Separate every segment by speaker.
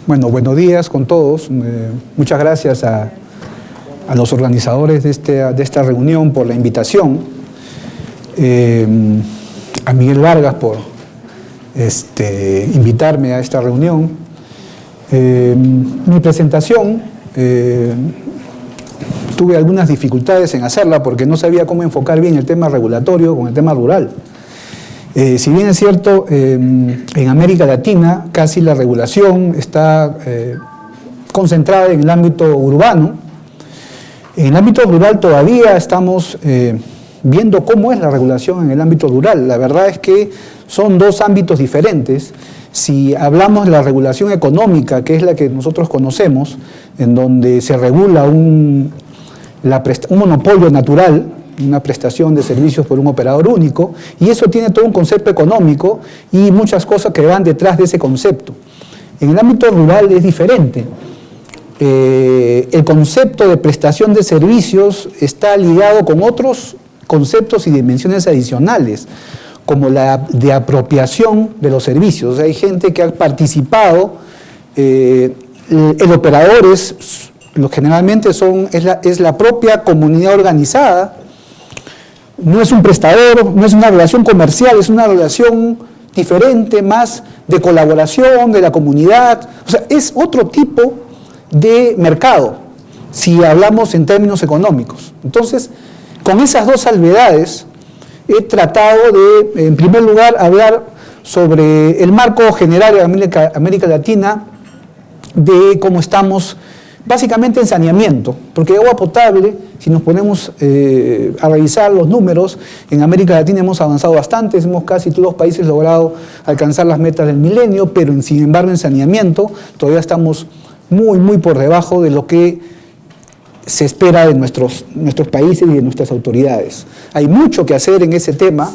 Speaker 1: Bueno, buenos días con todos. Muchas gracias a los organizadores de esta reunión por la invitación. A Miguel Vargas por invitarme a esta reunión. Mi presentación, tuve algunas dificultades en hacerla porque no sabía cómo enfocar bien el tema regulatorio con el tema rural. Si bien es cierto, en América Latina casi la regulación está concentrada en el ámbito urbano. En el ámbito rural todavía estamos viendo cómo es la regulación en el ámbito rural. La verdad es que son dos ámbitos diferentes. Si hablamos de la regulación económica, que es la que nosotros conocemos, en donde se regula un monopolio natural, una prestación de servicios por un operador único, y eso tiene todo un concepto económico y muchas cosas que van detrás de ese concepto. En el ámbito rural es diferente. El concepto de prestación de servicios está ligado con otros conceptos y dimensiones adicionales, como la de apropiación de los servicios. O sea, hay gente que ha participado, el operador generalmente es la propia comunidad organizada. No es un prestador, no es una relación comercial, es una relación diferente, más de colaboración de la comunidad. O sea, es otro tipo de mercado, si hablamos en términos económicos. Entonces, con esas dos salvedades, he tratado de, en primer lugar, hablar sobre el marco general de América Latina, de cómo estamos básicamente en saneamiento, porque agua potable, si nos ponemos a revisar los números, en América Latina hemos avanzado bastante, hemos casi todos los países logrado alcanzar las metas del milenio, pero sin embargo en saneamiento todavía estamos muy por debajo de lo que se espera de nuestros países y de nuestras autoridades. Hay mucho que hacer en ese tema,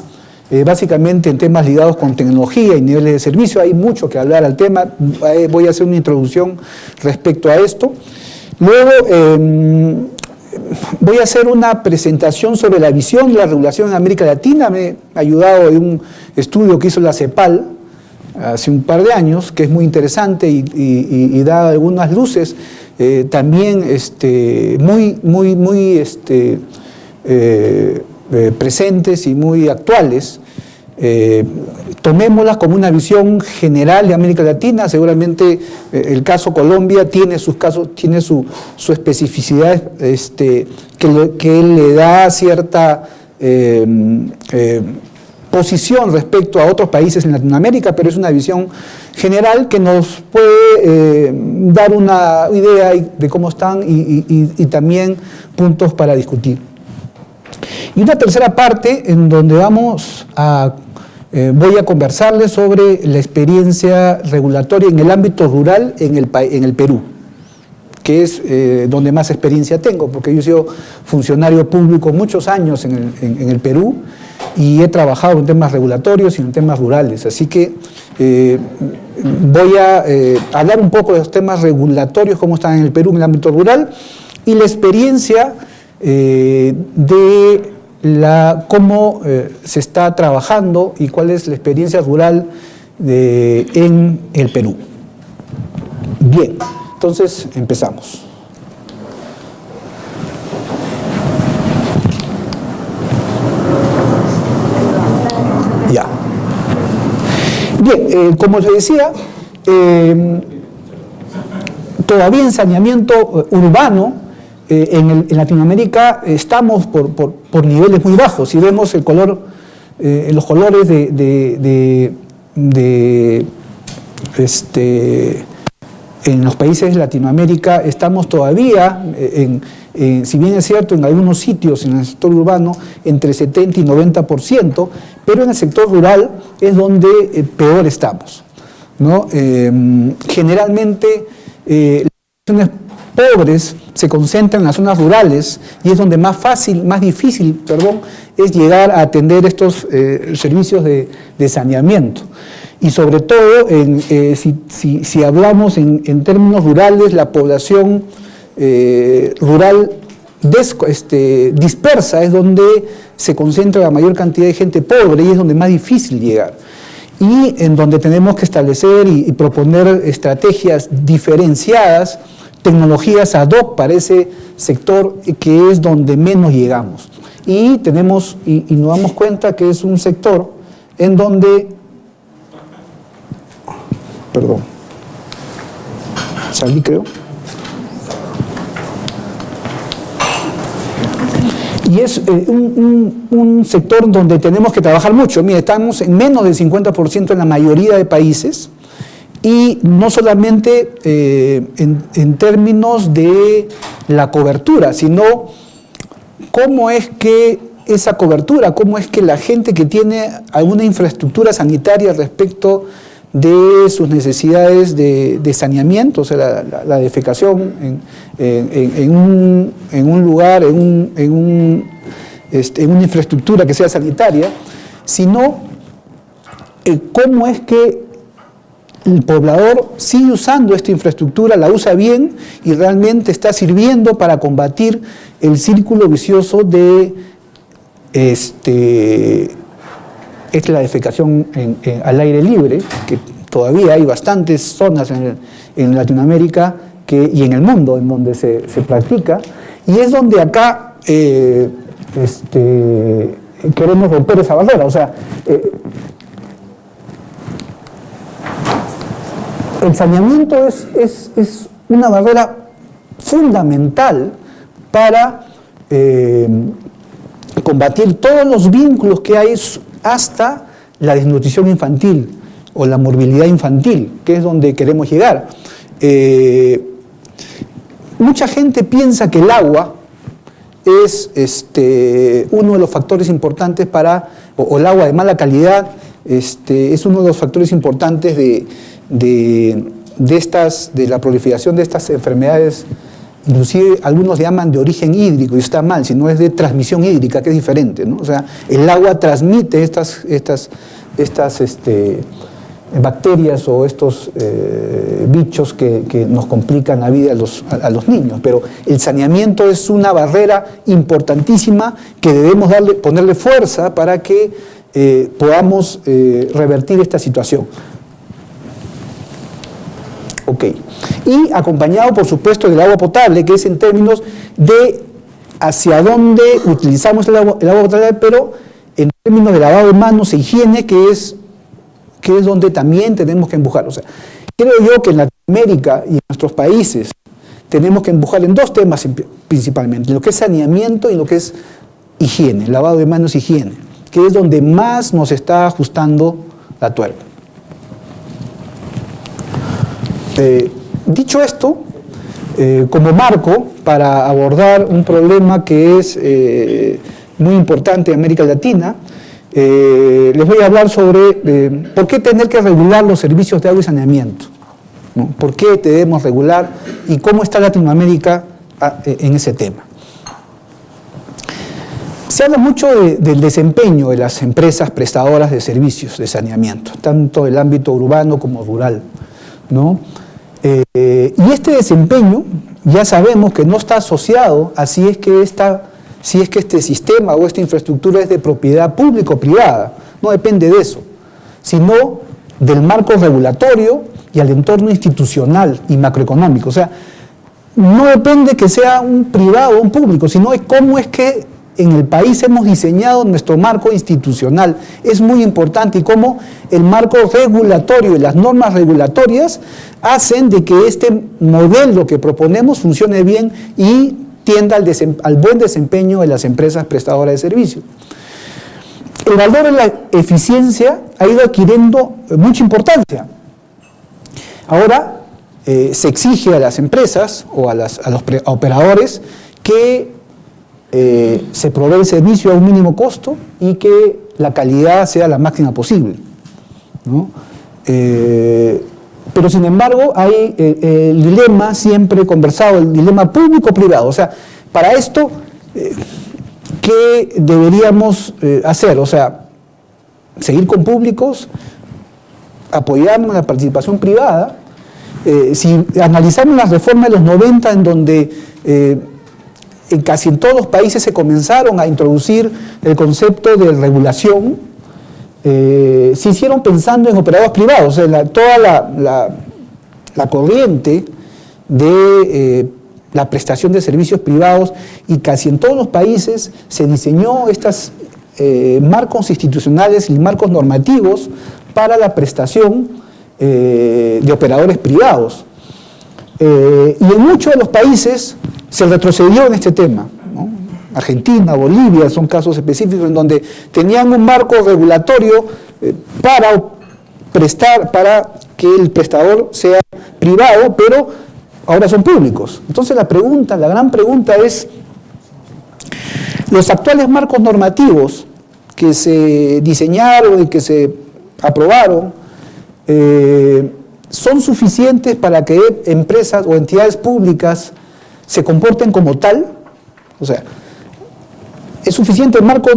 Speaker 1: básicamente en temas ligados con tecnología y niveles de servicio, hay mucho que hablar al tema. Voy a hacer una introducción respecto a esto. Luego voy a hacer una presentación sobre la visión de la regulación en América Latina. Me ha ayudado en un estudio que hizo la CEPAL hace un par de años, que es muy interesante y da algunas luces también muy presentes y muy actuales. Tomémoslas como una visión general de América Latina. Seguramente el caso Colombia tiene sus casos, tiene su especificidad que le da cierta posición respecto a otros países en Latinoamérica, pero es una visión general que nos puede dar una idea de cómo están y también puntos para discutir. Y una tercera parte en donde voy a conversarles sobre la experiencia regulatoria en el ámbito rural en el Perú, que es donde más experiencia tengo, porque yo he sido funcionario público muchos años en el Perú y he trabajado en temas regulatorios y en temas rurales. Así que voy a hablar un poco de los temas regulatorios, cómo están en el Perú en el ámbito rural, y la experiencia de cómo se está trabajando y cuál es la experiencia rural en el Perú. Bien, entonces empezamos. Ya. Bien, como les decía, todavía en saneamiento urbano, en Latinoamérica estamos por niveles muy bajos. Si vemos los colores en los países de Latinoamérica, estamos todavía, si bien es cierto, en algunos sitios en el sector urbano, entre 70 y 90%, pero en el sector rural es donde peor estamos, ¿no? Generalmente, las regiones pobres se concentran en las zonas rurales y es donde más difícil es llegar a atender estos servicios de saneamiento. Y sobre todo, si hablamos en términos rurales, la población rural dispersa es donde se concentra la mayor cantidad de gente pobre y es donde es más difícil llegar. y en donde tenemos que establecer y proponer estrategias diferenciadas, tecnologías ad hoc para ese sector que es donde menos llegamos. Y tenemos, y nos damos cuenta que es un sector en donde, perdón, salí creo, y es un sector donde tenemos que trabajar mucho. Mira, estamos en menos del 50% en la mayoría de países, y no solamente en términos de la cobertura, sino cómo es que esa cobertura, cómo es que la gente que tiene alguna infraestructura sanitaria respecto de sus necesidades de saneamiento, o sea, la defecación en un lugar, en una infraestructura que sea sanitaria, sino cómo es que el poblador sigue usando esta infraestructura, la usa bien y realmente está sirviendo para combatir el círculo vicioso de la defecación al aire libre, que todavía hay bastantes zonas en Latinoamérica y en el mundo en donde se practica, y es donde acá queremos romper esa barrera. O sea, el saneamiento es una barrera fundamental para combatir todos los vínculos que hay hasta la desnutrición infantil o la morbilidad infantil, que es donde queremos llegar. Mucha gente piensa que el agua es uno de los factores importantes o el agua de mala calidad es uno de los factores importantes de la proliferación de estas enfermedades. Inclusive algunos llaman de origen hídrico, y está mal, sino es de transmisión hídrica, que es diferente, ¿no? O sea, el agua transmite estas bacterias o estos bichos que nos complican la vida a los niños, pero el saneamiento es una barrera importantísima que debemos ponerle fuerza para que podamos revertir esta situación. Ok. Y acompañado, por supuesto, del agua potable, que es en términos de hacia dónde utilizamos el agua potable, pero en términos de lavado de manos e higiene, que es donde también tenemos que empujar. O sea, creo yo que en Latinoamérica y en nuestros países tenemos que empujar en dos temas principalmente, lo que es saneamiento y lo que es higiene, lavado de manos e higiene, que es donde más nos está ajustando la tuerca. Dicho esto, como marco para abordar un problema que es muy importante en América Latina, les voy a hablar sobre por qué tener que regular los servicios de agua y saneamiento, ¿no? ¿Por qué debemos regular y cómo está Latinoamérica en ese tema? Se habla mucho del desempeño de las empresas prestadoras de servicios de saneamiento, tanto del ámbito urbano como rural, ¿no? Y este desempeño ya sabemos que no está asociado a si es que este sistema o esta infraestructura es de propiedad pública o privada. No depende de eso, sino del marco regulatorio y al entorno institucional y macroeconómico. O sea, no depende que sea un privado o un público, sino de cómo es que en el país hemos diseñado nuestro marco institucional. Es muy importante, y cómo el marco regulatorio y las normas regulatorias hacen de que este modelo que proponemos funcione bien y tienda al buen desempeño de las empresas prestadoras de servicios. El valor de la eficiencia ha ido adquiriendo mucha importancia. Ahora se exige a las empresas o a los operadores que se provee el servicio a un mínimo costo y que la calidad sea la máxima posible, ¿no? Pero sin embargo hay el dilema siempre conversado, el dilema público-privado. O sea, para esto, ¿qué deberíamos hacer? O sea, seguir con públicos, apoyarnos en la participación privada. Si analizamos las reformas de los 90, en donde en casi en todos los países se comenzaron a introducir el concepto de regulación, se hicieron pensando en operadores privados. O sea, toda la corriente de la prestación de servicios privados, y casi en todos los países se diseñó estos marcos institucionales y marcos normativos para la prestación de operadores privados. Y en muchos de los países se retrocedió en este tema, ¿no? Argentina, Bolivia son casos específicos en donde tenían un marco regulatorio para que el prestador sea privado, pero ahora son públicos. Entonces la gran pregunta es, los actuales marcos normativos que se diseñaron y que se aprobaron, ¿son suficientes para que empresas o entidades públicas se comporten como tal? O sea, ¿es suficiente el marco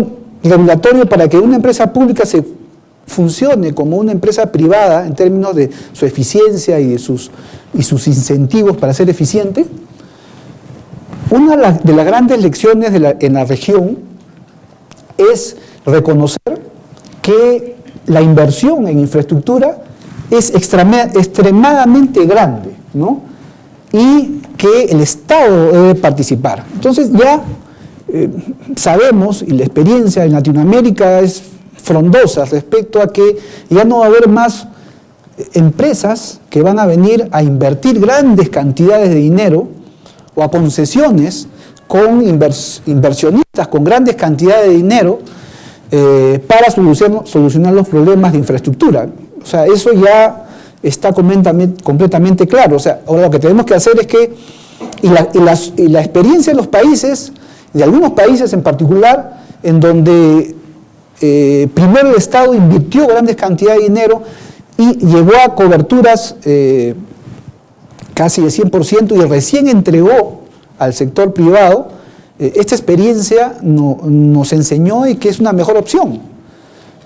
Speaker 1: regulatorio para que una empresa pública se funcione como una empresa privada en términos de su eficiencia y sus incentivos para ser eficiente? Una de las grandes lecciones en la región es reconocer que la inversión en infraestructura es extremadamente grande, ¿no? Y que el Estado debe participar. Entonces ya sabemos, y la experiencia en Latinoamérica es frondosa respecto a que ya no va a haber más empresas que van a venir a invertir grandes cantidades de dinero o a concesiones con inversionistas con grandes cantidades de dinero para solucionar los problemas de infraestructura. O sea, eso ya está completamente claro. O sea, ahora lo que tenemos que hacer es que, y la experiencia de los países, de algunos países en particular, en donde primero el Estado invirtió grandes cantidades de dinero y llegó a coberturas casi de 100% y recién entregó al sector privado, esta experiencia nos enseñó y que es una mejor opción.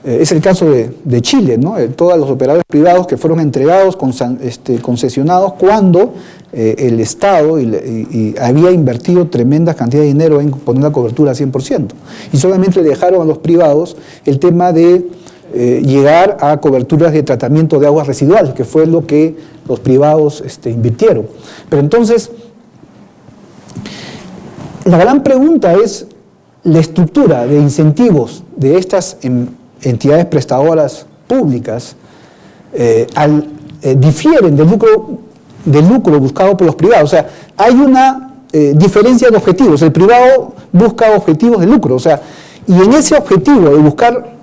Speaker 1: Es el caso de Chile, ¿no? Todos los operadores privados que fueron entregados, concesionados, cuando el Estado había invertido tremendas cantidades de dinero en poner la cobertura al 100%. Y solamente dejaron a los privados el tema de llegar a coberturas de tratamiento de aguas residuales, que fue lo que los privados invirtieron. Pero entonces, la gran pregunta es, la estructura de incentivos de estas entidades prestadoras públicas difieren del lucro buscado por los privados. O sea, hay una diferencia de objetivos. El privado busca objetivos de lucro. O sea, y en ese objetivo de buscar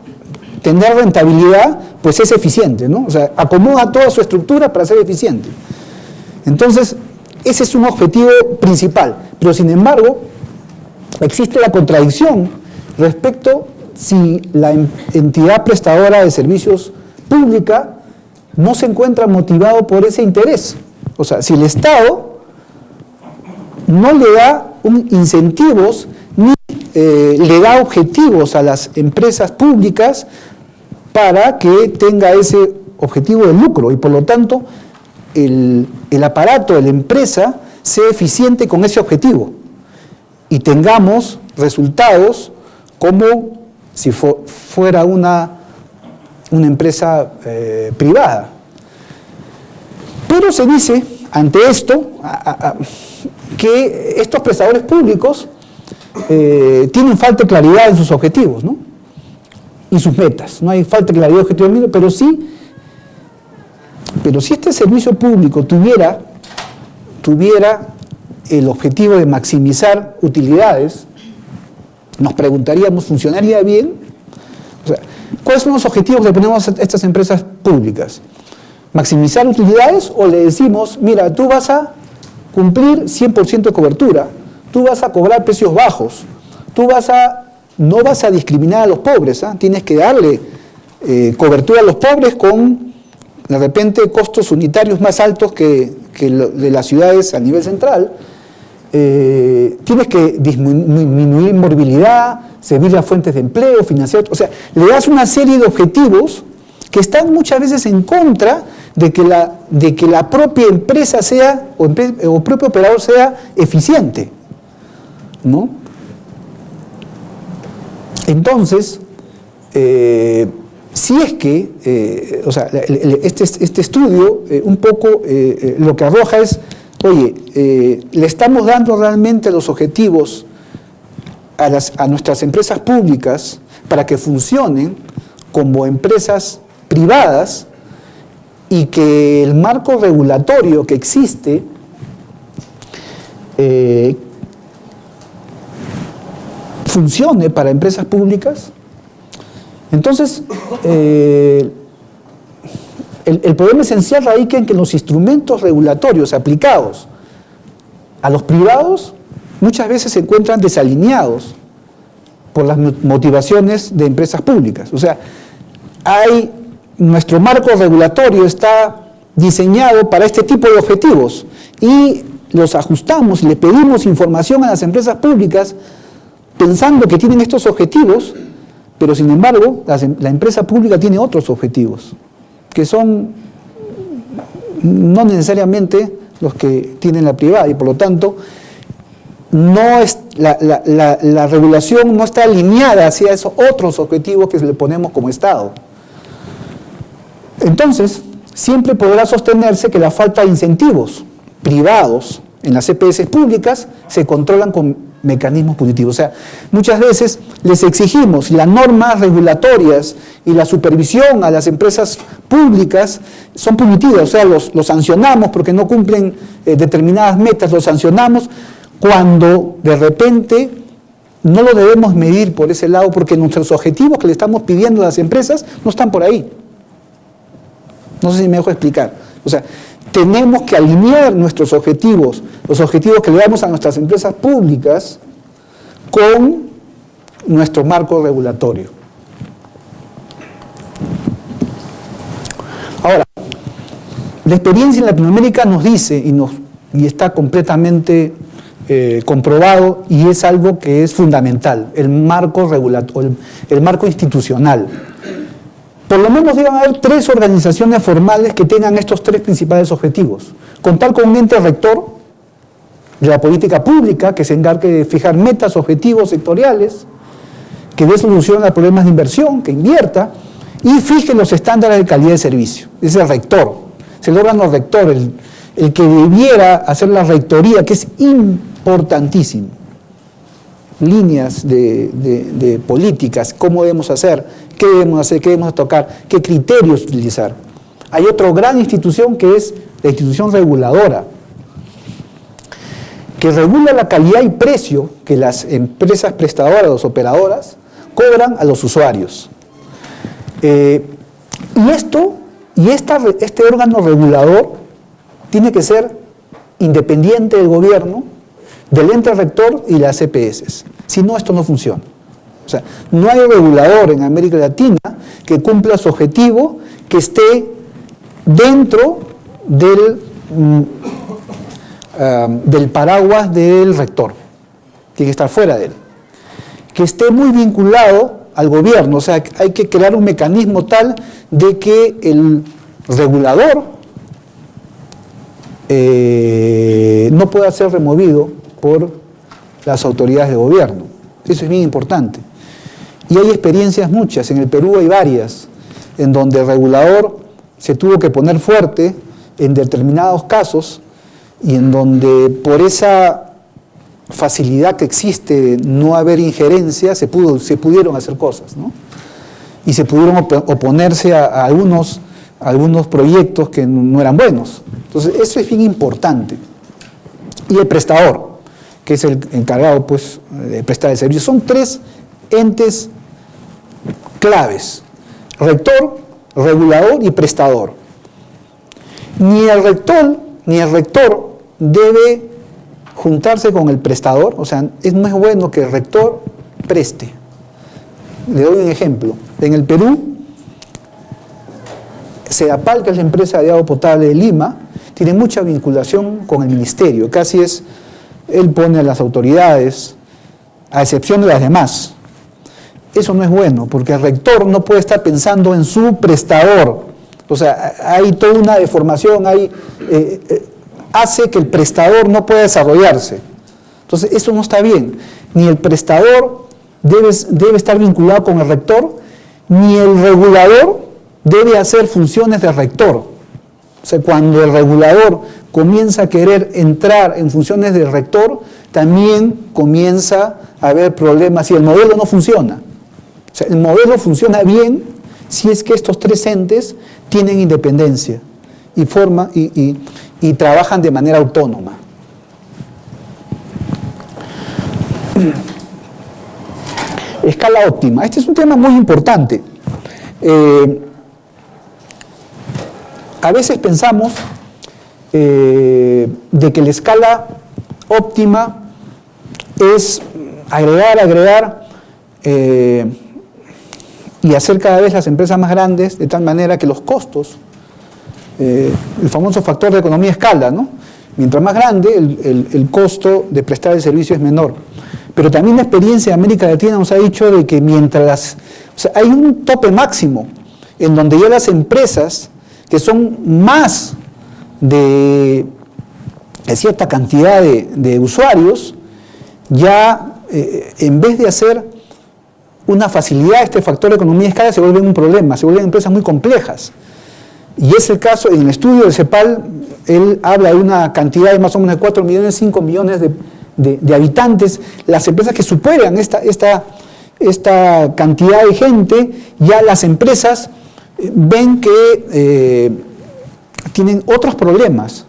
Speaker 1: tener rentabilidad, pues es eficiente, ¿no? O sea, acomoda toda su estructura para ser eficiente. Entonces, ese es un objetivo principal. Pero, sin embargo, existe la contradicción respecto si la entidad prestadora de servicios pública no se encuentra motivado por ese interés. O sea, si el Estado no le da incentivos ni le da objetivos a las empresas públicas para que tenga ese objetivo de lucro y por lo tanto el aparato de la empresa sea eficiente con ese objetivo y tengamos resultados como si fuera una empresa privada. Pero se dice ante esto que estos prestadores públicos tienen falta de claridad en sus objetivos, ¿no? Y sus metas. No hay falta de claridad de objetivos, pero si este servicio público tuviera el objetivo de maximizar utilidades, nos preguntaríamos, ¿funcionaría bien? O sea, ¿cuáles son los objetivos que le ponemos a estas empresas públicas? ¿Maximizar utilidades o le decimos, mira, tú vas a cumplir 100% de cobertura, tú vas a cobrar precios bajos, no vas a discriminar a los pobres, tienes que darle cobertura a los pobres con, de repente, costos unitarios más altos que de las ciudades a nivel central, tienes que disminuir morbilidad, servir las fuentes de empleo, financiar, o sea, le das una serie de objetivos que están muchas veces en contra de que la propia empresa sea, o propio operador sea eficiente, ¿no? Entonces, si es que, o sea, este estudio un poco lo que arroja es, oye, le estamos dando realmente los objetivos a nuestras empresas públicas para que funcionen como empresas privadas y que el marco regulatorio que existe funcione para empresas públicas. Entonces, el problema esencial radica en que los instrumentos regulatorios aplicados a los privados muchas veces se encuentran desalineados por las motivaciones de empresas públicas. O sea, nuestro marco regulatorio está diseñado para este tipo de objetivos y los ajustamos y le pedimos información a las empresas públicas pensando que tienen estos objetivos, pero sin embargo la empresa pública tiene otros objetivos, que son no necesariamente los que tiene la privada, y por lo tanto la regulación no está alineada hacia esos otros objetivos que le ponemos como Estado. Entonces, siempre podrá sostenerse que la falta de incentivos privados en las EPS públicas se controlan con mecanismos punitivos. O sea, muchas veces les exigimos las normas regulatorias y la supervisión a las empresas públicas son punitivas, o sea, los sancionamos porque no cumplen determinadas metas, los sancionamos cuando de repente no lo debemos medir por ese lado porque nuestros objetivos que le estamos pidiendo a las empresas no están por ahí. No sé si me dejo explicar. O sea, tenemos que alinear nuestros objetivos, los objetivos que le damos a nuestras empresas públicas, con nuestro marco regulatorio. Ahora, la experiencia en Latinoamérica nos dice, y está completamente comprobado, y es algo que es fundamental, el marco regulatorio, el marco institucional. Por lo menos deben haber 3 organizaciones formales que tengan estos 3 principales objetivos. Contar con un ente rector de la política pública que se encargue de fijar metas, objetivos sectoriales, que dé solución a problemas de inversión, que invierta y fije los estándares de calidad de servicio. Es el rector, es el órgano rector, el que debiera hacer la rectoría, que es importantísimo. Líneas de políticas, cómo debemos hacer, qué debemos tocar, qué criterios utilizar. Hay otra gran institución que es la institución reguladora, que regula la calidad y precio que las empresas prestadoras o operadoras cobran a los usuarios. Este órgano regulador tiene que ser independiente del gobierno, del ente rector y las EPS. Si no, esto no funciona. O sea, no hay regulador en América Latina que cumpla su objetivo, que esté dentro del paraguas del rector. Tiene que estar fuera de él. Que esté muy vinculado al gobierno. O sea, hay que crear un mecanismo tal de que el regulador no pueda ser removido por las autoridades de gobierno. Eso es bien importante. Y hay experiencias muchas, en el Perú hay varias, en donde el regulador se tuvo que poner fuerte en determinados casos y en donde por esa facilidad que existe de no haber injerencia se pudieron hacer cosas, ¿no? Y se pudieron oponerse a algunos proyectos que no eran buenos. Entonces, eso es bien importante. Y el prestador, que es el encargado pues, de prestar el servicio. Son 3 entes claves: rector, regulador y prestador. Ni el rector debe juntarse con el prestador, o sea, no es bueno que el rector preste. Le doy un ejemplo. En el Perú, Sedapal, que es la empresa de agua potable de Lima, tiene mucha vinculación con el ministerio, casi él pone a las autoridades, a excepción de las demás. Eso no es bueno, porque el rector no puede estar pensando en su prestador. O sea, hay toda una deformación, hace que el prestador no pueda desarrollarse. Entonces, eso no está bien. Ni el prestador debe estar vinculado con el rector, ni el regulador debe hacer funciones de rector. O sea, cuando el regulador comienza a querer entrar en funciones de rector, también comienza a haber problemas y el modelo no funciona. O sea, el modelo funciona bien si es que estos tres entes tienen independencia y trabajan de manera autónoma. Escala óptima. Este es un tema muy importante. A veces pensamos de que la escala óptima es agregar y hacer cada vez las empresas más grandes de tal manera que los costos, el famoso factor de economía de escala, ¿no? Mientras más grande, el costo de prestar el servicio es menor. Pero también la experiencia de América Latina nos ha dicho de que mientras, o sea, hay un tope máximo en donde ya las empresas que son más de cierta cantidad de usuarios, ya en vez de hacer una facilidad, este factor de economía de escala se vuelve un problema, se vuelven empresas muy complejas. Y es el caso, en el estudio del CEPAL, él habla de una cantidad de más o menos de 4 millones, 5 millones de habitantes. Las empresas que superan esta cantidad de gente, ya las empresas ven que tienen otros problemas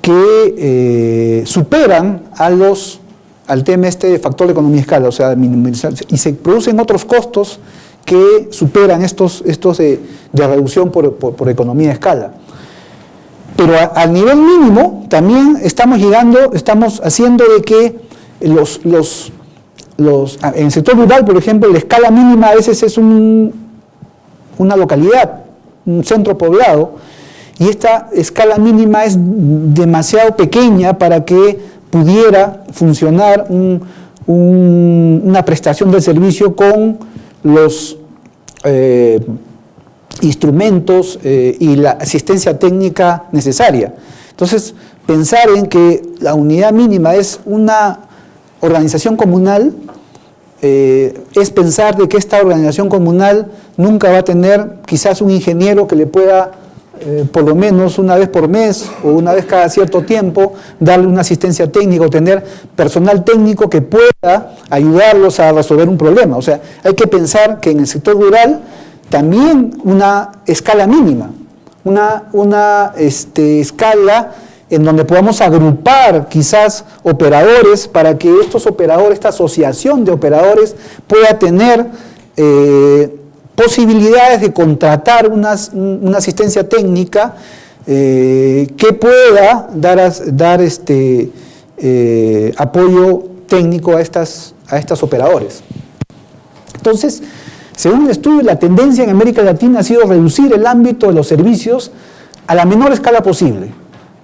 Speaker 1: que superan al tema de factor de economía de escala, o sea, minimizar, y se producen otros costos que superan estos de reducción por economía de escala. Pero al nivel mínimo también estamos haciendo de que en el sector rural, por ejemplo, la escala mínima a veces es una localidad, un centro poblado, y esta escala mínima es demasiado pequeña para que pudiera funcionar una prestación de servicio con los instrumentos y la asistencia técnica necesaria. Entonces, pensar en que la unidad mínima es una organización comunal es pensar de que esta organización comunal nunca va a tener quizás un ingeniero que le pueda por lo menos una vez por mes o una vez cada cierto tiempo darle una asistencia técnica o tener personal técnico que pueda ayudarlos a resolver un problema. O sea, hay que pensar que en el sector rural también una escala mínima, una escala en donde podamos agrupar quizás operadores para que estos operadores, esta asociación de operadores pueda tener posibilidades de contratar una asistencia técnica que pueda dar apoyo técnico a estos operadores. Entonces, según el estudio, la tendencia en América Latina ha sido reducir el ámbito de los servicios a la menor escala posible,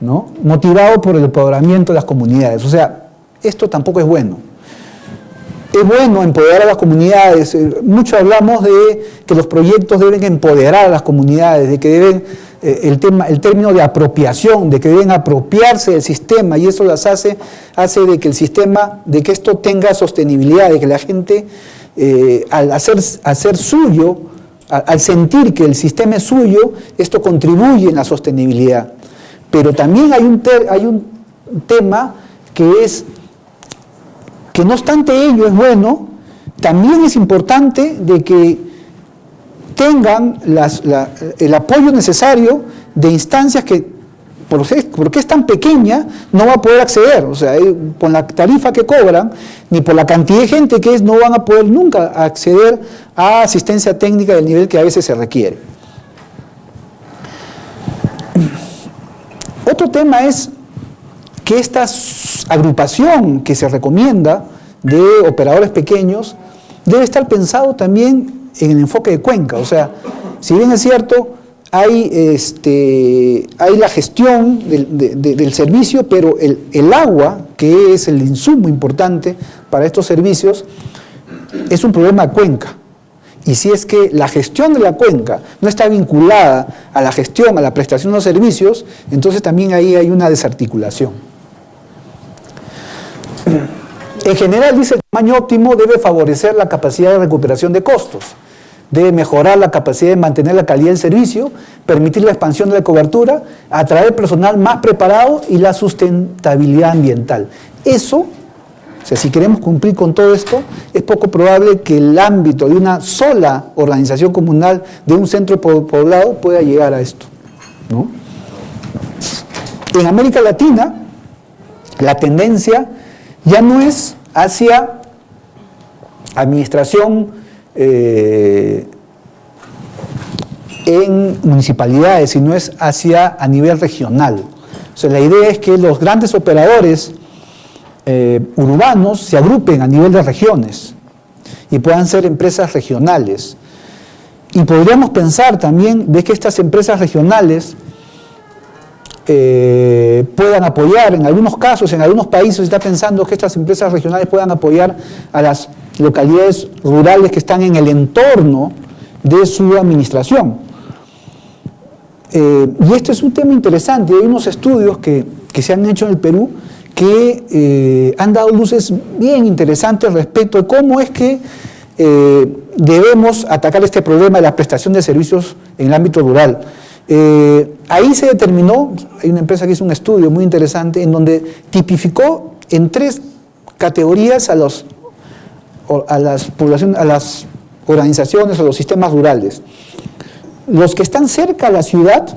Speaker 1: ¿no? Motivado por el empoderamiento de las comunidades. O sea, esto tampoco es bueno. Es bueno empoderar a las comunidades. Mucho hablamos de que los proyectos deben empoderar a las comunidades, de que deben, el término de apropiación, de que deben apropiarse del sistema, y eso las hace de que el sistema, de que esto tenga sostenibilidad, de que la gente, al hacer suyo, al sentir que el sistema es suyo, esto contribuye en la sostenibilidad. Pero también hay un tema que es que no obstante ello es bueno, también es importante de que tengan el apoyo necesario de instancias que, porque es tan pequeña, no va a poder acceder. O sea, con la tarifa que cobran, ni por la cantidad de gente que es, no van a poder nunca acceder a asistencia técnica del nivel que a veces se requiere. Otro tema es que esta agrupación que se recomienda de operadores pequeños debe estar pensado también en el enfoque de cuenca. O sea, si bien es cierto, hay la gestión del servicio, pero el agua, que es el insumo importante para estos servicios, es un problema de cuenca. Y si es que la gestión de la cuenca no está vinculada a la gestión, a la prestación de los servicios, entonces también ahí hay una desarticulación. En general, dice, el tamaño óptimo debe favorecer la capacidad de recuperación de costos, debe mejorar la capacidad de mantener la calidad del servicio, permitir la expansión de la cobertura, atraer personal más preparado y la sustentabilidad ambiental. Eso, o sea, si queremos cumplir con todo esto, es poco probable que el ámbito de una sola organización comunal de un centro poblado pueda llegar a esto, ¿no? En América Latina, la tendencia ya no es hacia administración en municipalidades, sino es a nivel regional. O sea, la idea es que los grandes operadores urbanos se agrupen a nivel de regiones y puedan ser empresas regionales. Y podríamos pensar también de que estas empresas regionales puedan apoyar, en algunos casos, en algunos países se está pensando que estas empresas regionales puedan apoyar a las localidades rurales que están en el entorno de su administración. Y esto es un tema interesante. Hay unos estudios que se han hecho en el Perú que han dado luces bien interesantes respecto de cómo es que debemos atacar este problema de la prestación de servicios en el ámbito rural. Ahí se determinó, hay una empresa que hizo un estudio muy interesante en donde tipificó en 3 categorías a las organizaciones, a los sistemas rurales. Los que están cerca a la ciudad,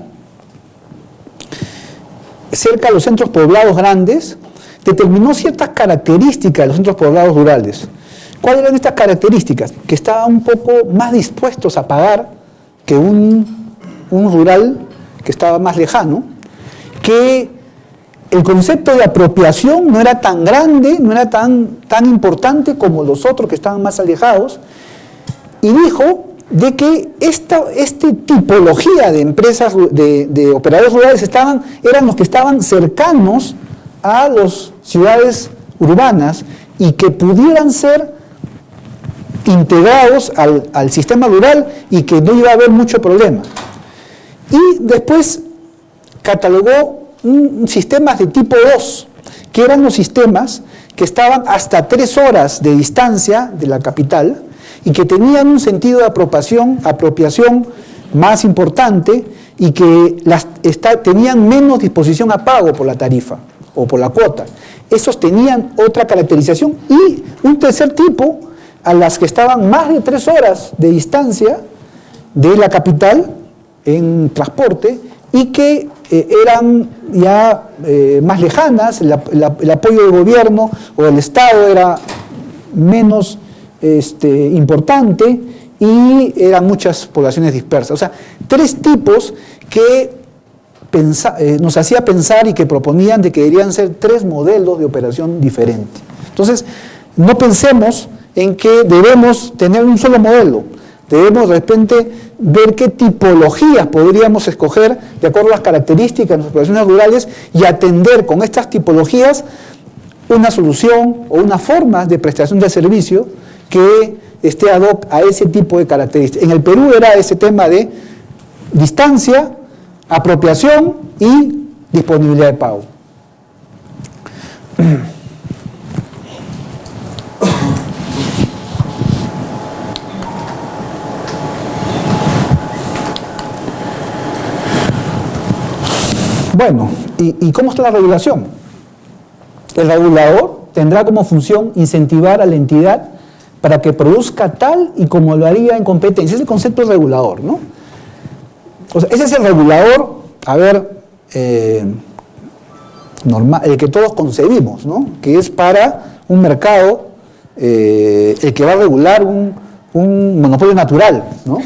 Speaker 1: cerca a los centros poblados grandes, determinó ciertas características de los centros poblados rurales. ¿Cuáles eran estas características? Que estaban un poco más dispuestos a pagar que un rural que estaba más lejano, que el concepto de apropiación no era tan grande, no era tan importante como los otros que estaban más alejados, y dijo de que esta tipología de empresas, de operadores rurales eran los que estaban cercanos a las ciudades urbanas y que pudieran ser integrados al sistema rural y que no iba a haber mucho problema. Y después catalogó sistemas de tipo 2, que eran los sistemas que estaban hasta 3 horas de distancia de la capital y que tenían un sentido de apropiación más importante y que tenían menos disposición a pago por la tarifa o por la cuota. Esos tenían otra caracterización. Y un tercer tipo, a las que estaban más de 3 horas de distancia de la capital en transporte y que eran ya más lejanas, el apoyo del gobierno o del Estado era menos importante y eran muchas poblaciones dispersas. O sea, 3 tipos que nos hacía pensar y que proponían de que deberían ser 3 modelos de operación diferentes. Entonces, no pensemos en que debemos tener un solo modelo. Debemos de repente ver qué tipologías podríamos escoger de acuerdo a las características de las operaciones rurales y atender con estas tipologías una solución o una forma de prestación de servicio que esté ad hoc a ese tipo de características. En el Perú era ese tema de distancia, apropiación y disponibilidad de pago. Bueno, ¿y cómo está la regulación? El regulador tendrá como función incentivar a la entidad para que produzca tal y como lo haría en competencia. Ese es el concepto del regulador, ¿no? O sea, ese es el regulador, normal, el que todos concebimos, ¿no? Que es para un mercado, el que va a regular un monopolio natural, ¿no?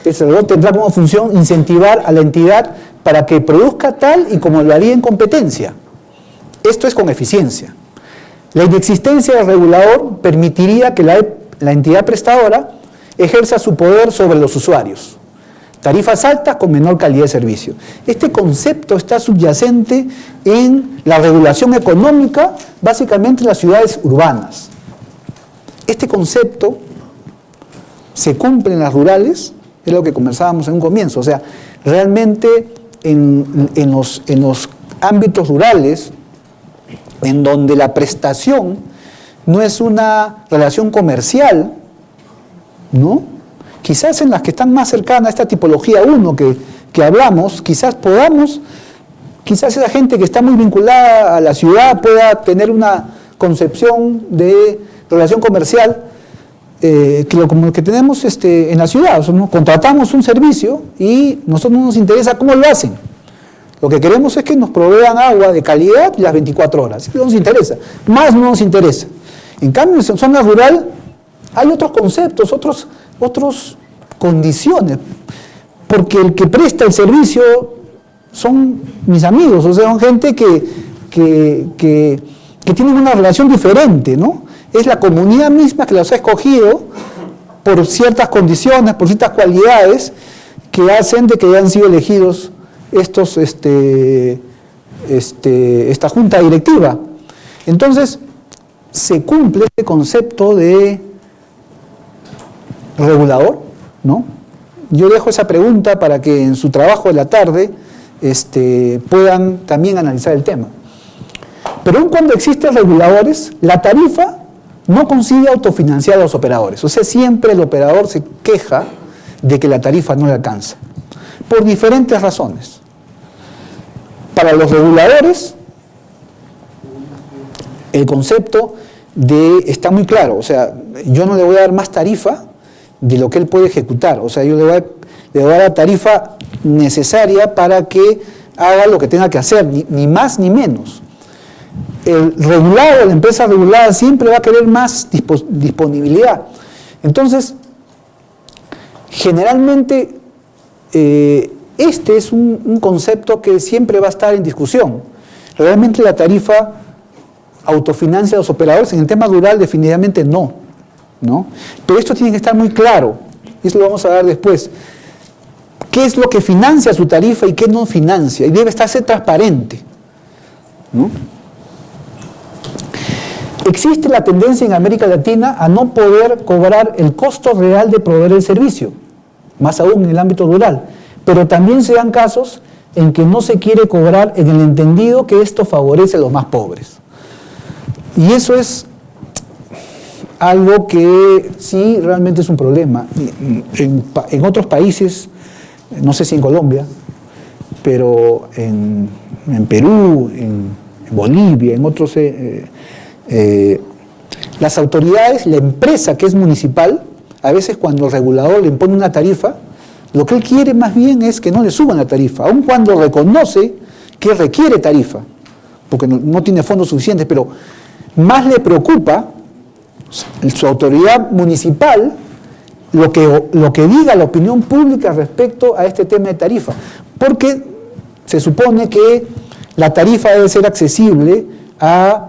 Speaker 1: Ese regulador tendrá como función incentivar a la entidad para que produzca tal y como lo haría en competencia. Esto es con eficiencia. La inexistencia del regulador permitiría que la entidad prestadora ejerza su poder sobre los usuarios. Tarifas altas con menor calidad de servicio. Este concepto está subyacente en la regulación económica, básicamente en las ciudades urbanas. Este concepto se cumple en las rurales, es lo que conversábamos en un comienzo. O sea, realmente en los ámbitos rurales, en donde la prestación no es una relación comercial, ¿no? quizás en las que están más cercanas a esta tipología 1 que hablamos, quizás esa gente que está muy vinculada a la ciudad pueda tener una concepción de relación comercial como el que tenemos en la ciudad. O sea, ¿no? Contratamos un servicio y nosotros no nos interesa cómo lo hacen. Lo que queremos es que nos provean agua de calidad las 24 horas. Eso no nos interesa. Más no nos interesa. En cambio, en zona rural hay otros conceptos, otras condiciones. Porque el que presta el servicio son mis amigos, o sea, son gente que tienen una relación diferente, ¿no? Es la comunidad misma que los ha escogido por ciertas condiciones, por ciertas cualidades que hacen de que hayan sido elegidos esta junta directiva. Entonces, se cumple este concepto de regulador, ¿no? Yo dejo esa pregunta para que en su trabajo de la tarde puedan también analizar el tema. Pero aun cuando existen reguladores, la tarifa no consigue autofinanciar a los operadores. O sea, siempre el operador se queja de que la tarifa no le alcanza, por diferentes razones. Para los reguladores, el concepto está muy claro. O sea, yo no le voy a dar más tarifa de lo que él puede ejecutar. O sea, yo le voy a dar la tarifa necesaria para que haga lo que tenga que hacer, ni más ni menos. El regulado, la empresa regulada siempre va a querer más disponibilidad. Entonces, generalmente, este es un concepto que siempre va a estar en discusión. Realmente la tarifa autofinancia a los operadores. En el tema rural definitivamente no, ¿no? Pero esto tiene que estar muy claro, y eso lo vamos a ver después. ¿Qué es lo que financia su tarifa y qué no financia? Y debe estarse transparente, ¿no? Existe la tendencia en América Latina a no poder cobrar el costo real de proveer el servicio, más aún en el ámbito rural. Pero también se dan casos en que no se quiere cobrar en el entendido que esto favorece a los más pobres. Y eso es algo que sí realmente es un problema. En otros países, no sé si en Colombia, pero en Perú, en Bolivia, en otros... las autoridades, la empresa que es municipal, a veces cuando el regulador le impone una tarifa, lo que él quiere más bien es que no le suban la tarifa, aun cuando reconoce que requiere tarifa, porque no tiene fondos suficientes, pero más le preocupa su autoridad municipal lo que diga la opinión pública respecto a este tema de tarifa, porque se supone que la tarifa debe ser accesible a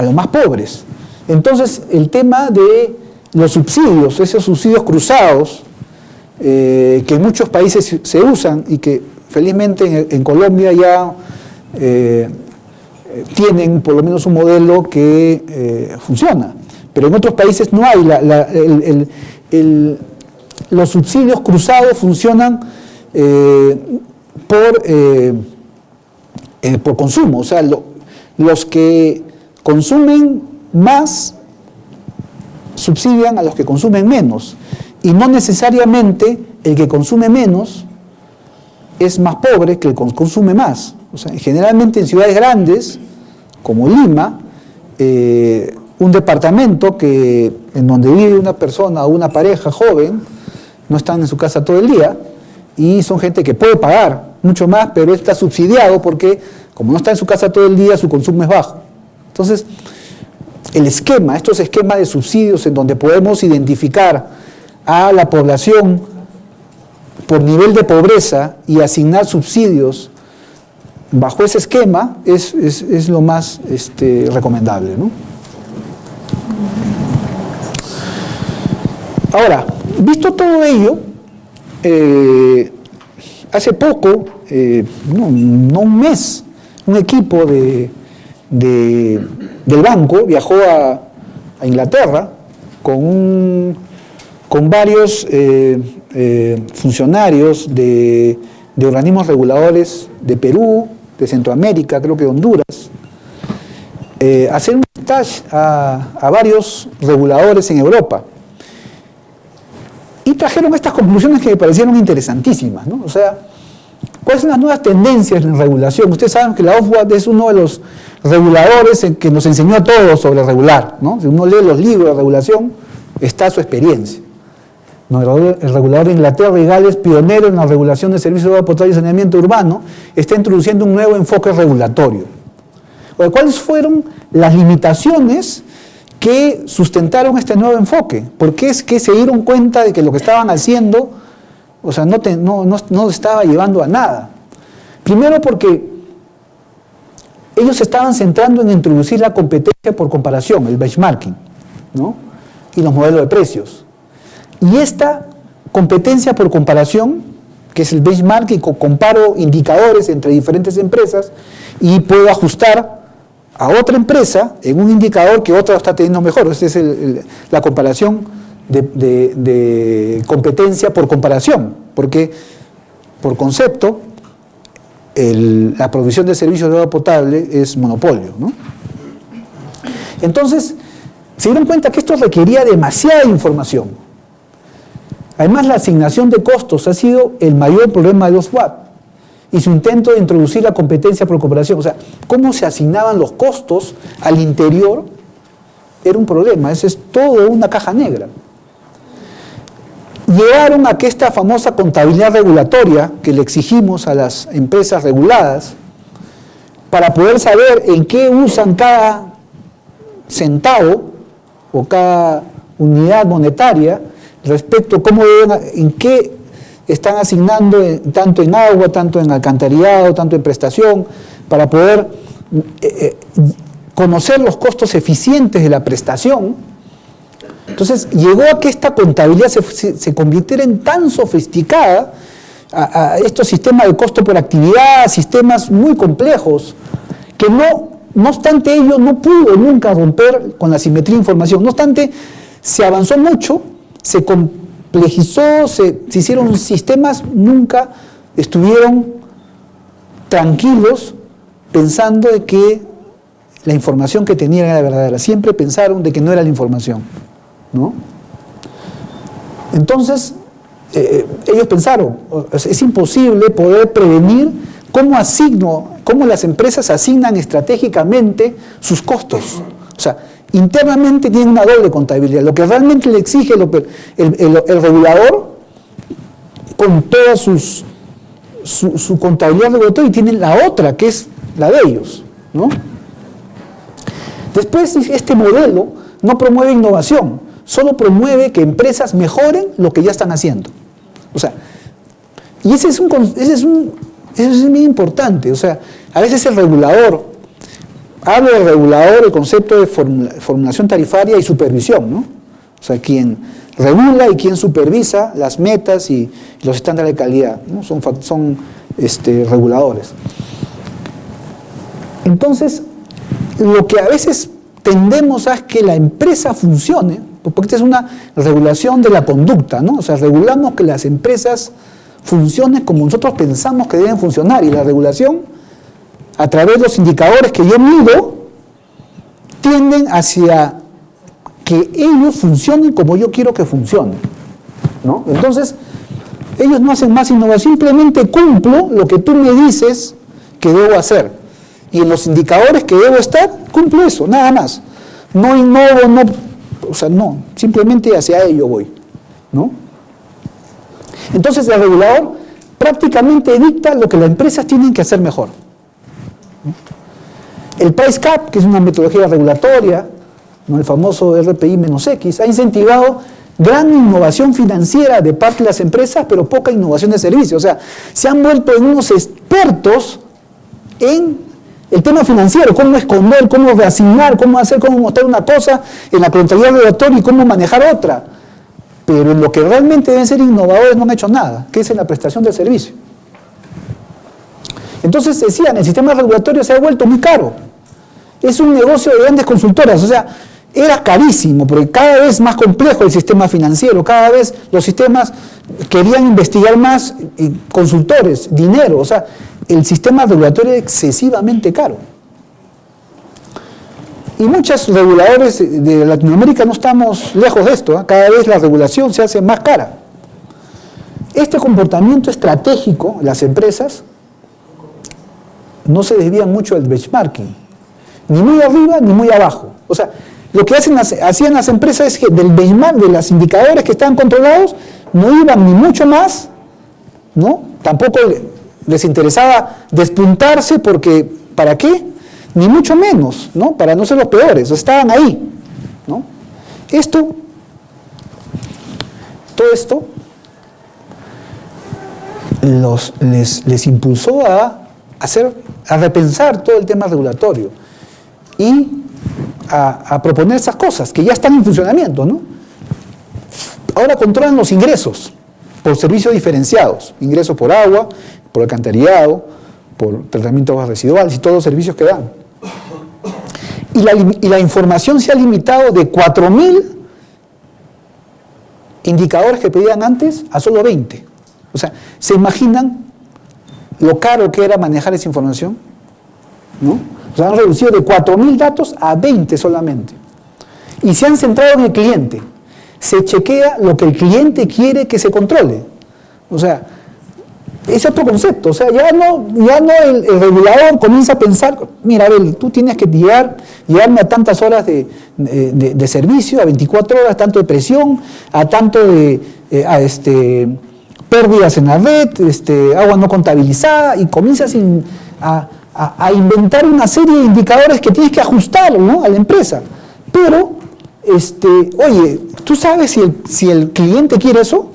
Speaker 1: los más pobres. Entonces, el tema de los subsidios, esos subsidios cruzados, que en muchos países se usan y que felizmente en Colombia ya tienen por lo menos un modelo que funciona, pero en otros países no hay. Los subsidios cruzados funcionan por consumo, o sea, los que consumen más subsidian a los que consumen menos, y no necesariamente el que consume menos es más pobre que el que consume más. O sea, generalmente en ciudades grandes como Lima, un departamento en donde vive una persona o una pareja joven no están en su casa todo el día y son gente que puede pagar mucho más, pero está subsidiado porque como no está en su casa todo el día, su consumo es bajo. Entonces, estos esquemas de subsidios en donde podemos identificar a la población por nivel de pobreza y asignar subsidios bajo ese esquema es lo más recomendable, ¿no? Ahora, visto todo ello, hace poco, no un mes, un equipo del banco viajó a Inglaterra con varios funcionarios de organismos reguladores de Perú, de Centroamérica, creo que de Honduras, hacer un stage a varios reguladores en Europa. trajeron estas conclusiones que me parecieron interesantísimas, ¿no? O sea, ¿cuáles son las nuevas tendencias en regulación? Ustedes saben que la Ofwat es uno de los reguladores que nos enseñó a todos sobre regular, ¿no? Si uno lee los libros de regulación, está su experiencia. ¿No? El regulador de Inglaterra y Gales, pionero en la regulación de servicios de agua potable y saneamiento urbano, está introduciendo un nuevo enfoque regulatorio. ¿Cuáles fueron las limitaciones que sustentaron este nuevo enfoque? ¿Por qué es que se dieron cuenta de que lo que estaban haciendo, o sea, no estaba llevando a nada? Primero porque ellos se estaban centrando en introducir la competencia por comparación, el benchmarking, ¿no? Y los modelos de precios. Y esta competencia por comparación, que es el benchmarking, comparo indicadores entre diferentes empresas y puedo ajustar a otra empresa en un indicador que otra está teniendo mejor. Esa es la comparación de competencia por comparación, porque por concepto la provisión de servicios de agua potable es monopolio, ¿no? Entonces, se dieron cuenta que esto requería demasiada información. Además, la asignación de costos ha sido el mayor problema de los Ofwat y su intento de introducir la competencia por comparación. O sea, cómo se asignaban los costos al interior era un problema. Eso es todo una caja negra. Llegaron a que esta famosa contabilidad regulatoria que le exigimos a las empresas reguladas para poder saber en qué usan cada centavo o cada unidad monetaria respecto a cómo en qué están asignando tanto en agua, tanto en alcantarillado, tanto en prestación, para poder conocer los costos eficientes de la prestación. Entonces llegó a que esta contabilidad se convirtiera en tan sofisticada a estos sistemas de costo por actividad, sistemas muy complejos, que no obstante ello no pudo nunca romper con la simetría de información. No obstante, se avanzó mucho, se complejizó, se hicieron sistemas, nunca estuvieron tranquilos pensando de que la información que tenían era verdadera. Siempre pensaron de que no era la información, ¿no? Entonces, ellos pensaron, es imposible poder prevenir cómo las empresas asignan estratégicamente sus costos. O sea, internamente tienen una doble contabilidad. Lo que realmente le exige el regulador con toda su contabilidad regulatoria, y tienen la otra, que es la de ellos, ¿no? Después, este modelo no promueve innovación, solo promueve que empresas mejoren lo que ya están haciendo. O sea, y eso es muy importante. O sea, a veces el regulador, hablo del regulador, el concepto de formulación tarifaria y supervisión, ¿no? O sea, quien regula y quien supervisa las metas y los estándares de calidad, ¿no? Son reguladores. Entonces, lo que a veces tendemos a es que la empresa funcione, porque esta es una regulación de la conducta, ¿no? O sea, regulamos que las empresas funcionen como nosotros pensamos que deben funcionar, y la regulación, a través de los indicadores que yo mido, tienden hacia que ellos funcionen como yo quiero que funcionen, ¿no? Entonces, ellos no hacen más innovación, simplemente cumplo lo que tú me dices que debo hacer. Y en los indicadores que debo estar, cumplo eso, nada más. No innovo, no, simplemente hacia ello voy, ¿no? Entonces, el regulador prácticamente dicta lo que las empresas tienen que hacer mejor. El price cap, que es una metodología regulatoria, ¿no? El famoso RPI-X, ha incentivado gran innovación financiera de parte de las empresas, pero poca innovación de servicios. O sea, se han vuelto en unos expertos en el tema financiero, cómo esconder, cómo reasignar, cómo mostrar una cosa en la contabilidad regulatoria y cómo manejar otra. Pero en lo que realmente deben ser innovadores no han hecho nada, que es en la prestación del servicio. Entonces decían, el sistema regulatorio se ha vuelto muy caro. Es un negocio de grandes consultoras, o sea, era carísimo, porque cada vez más complejo el sistema financiero, cada vez los sistemas querían investigar más, consultores, dinero, o sea, el sistema regulatorio es excesivamente caro. Y muchos reguladores de Latinoamérica no estamos lejos de esto, ¿eh? Cada vez la regulación se hace más cara, este comportamiento estratégico en las empresas no se desvía mucho del benchmarking, ni muy arriba ni muy abajo. O sea, lo que hacían las empresas es que del benchmark, de los indicadores que estaban controlados, no iban ni mucho más, ¿no? Tampoco les interesaba despuntarse porque, ¿para qué? Ni mucho menos, ¿no? Para no ser los peores, estaban ahí, ¿no? Todo esto les impulsó a repensar todo el tema regulatorio y a proponer esas cosas que ya están en funcionamiento, ¿no? Ahora controlan los ingresos por servicios diferenciados, ingresos por agua, por alcantarillado, por tratamiento de aguas residuales y todos los servicios que dan. Y la información se ha limitado de 4.000 indicadores que pedían antes a solo 20. O sea, ¿se imaginan lo caro que era manejar esa información? ¿No? O sea, han reducido de 4.000 datos a 20 solamente. Y se han centrado en el cliente. Se chequea lo que el cliente quiere que se controle. O sea, es otro concepto. O sea, ya no el regulador comienza a pensar, mira, Abel, tú tienes que llevarme a tantas horas de servicio, a 24 horas, tanto de presión, a tanto de pérdidas en la red, agua no contabilizada, y comienzas a inventar una serie de indicadores que tienes que ajustar, ¿no?, a la empresa. Pero, oye, ¿tú sabes si el cliente quiere eso?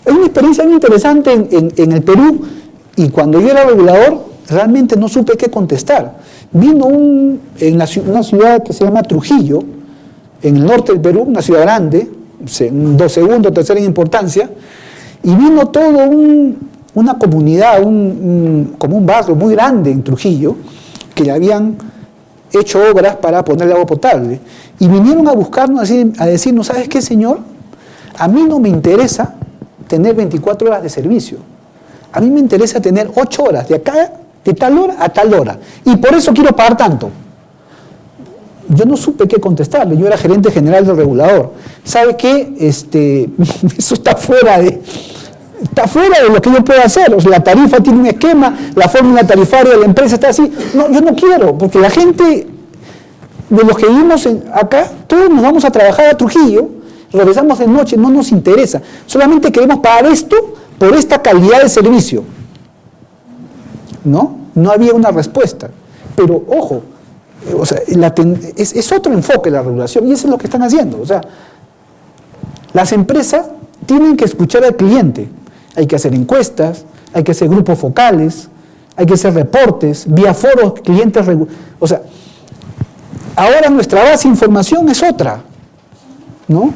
Speaker 1: Es una experiencia muy interesante en el Perú, y cuando yo era regulador realmente no supe qué contestar. Vino una ciudad que se llama Trujillo, en el norte del Perú, una ciudad grande, segunda o tercera en importancia, y vino todo una comunidad, como un barrio muy grande en Trujillo, que le habían hecho obras para ponerle agua potable. Y vinieron a buscarnos, a decirnos, ¿sabes qué, señor? A mí no me interesa tener 24 horas de servicio. A mí me interesa tener 8 horas, de tal hora a tal hora. Y por eso quiero pagar tanto. Yo no supe qué contestarle. Yo era gerente general del regulador. ¿Sabe qué? Eso está fuera de lo que yo puedo hacer. O sea, la tarifa tiene un esquema, la fórmula tarifaria de la empresa está así. No, yo no quiero, porque la gente de los que vivimos acá, todos nos vamos a trabajar a Trujillo, regresamos de noche, no nos interesa. Solamente queremos pagar esto por esta calidad de servicio. No había una respuesta. Pero, ojo, o sea, es otro enfoque la regulación, y eso es lo que están haciendo. O sea, las empresas tienen que escuchar al cliente. Hay que hacer encuestas, hay que hacer grupos focales, hay que hacer reportes, vía foros, clientes... O sea, ahora nuestra base de información es otra, ¿no?